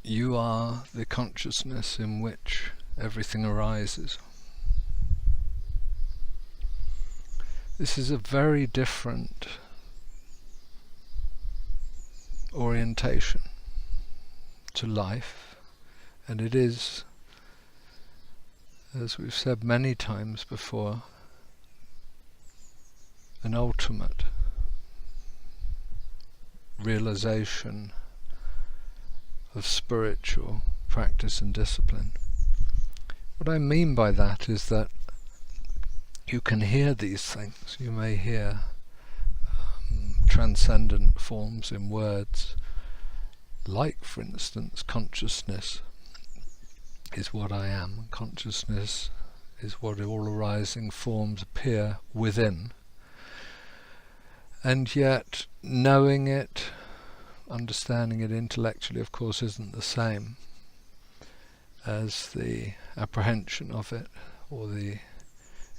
You are the consciousness in which everything arises. This is a very different orientation to life, and it is, as we've said many times before, an ultimate realization of spiritual practice and discipline. What I mean by that is that you can hear these things. You may hear transcendent forms in words, like, for instance, consciousness is what I am. Consciousness is what all arising forms appear within. And yet, knowing it, understanding it intellectually, of course, isn't the same as the apprehension of it, or the,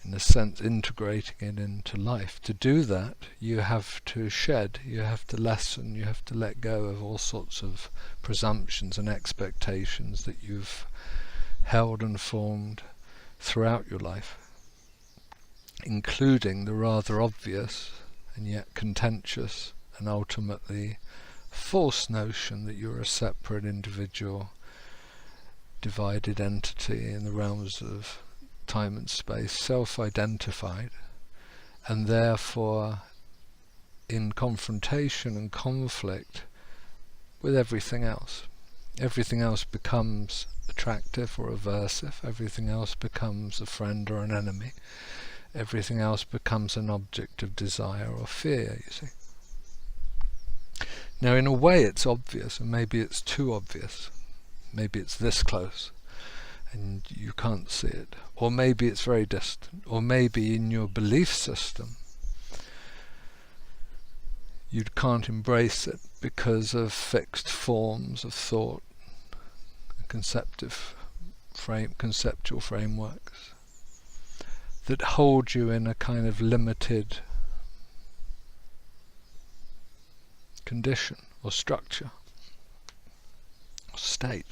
in a sense, integrating it into life. To do that, you have to shed, you have to lessen, you have to let go of all sorts of presumptions and expectations that you've held and formed throughout your life, including the rather obvious and yet contentious and ultimately false notion that you're a separate individual, divided entity in the realms of time and space, self-identified, and therefore in confrontation and conflict with everything else. Everything else becomes attractive or aversive, everything else becomes a friend or an enemy, everything else becomes an object of desire or fear, you see. Now, in a way it's obvious, and maybe it's too obvious. Maybe it's this close and you can't see it, or maybe it's very distant, or maybe in your belief system you can't embrace it because of fixed forms of thought, conceptual frameworks that hold you in a kind of limited condition or structure or state.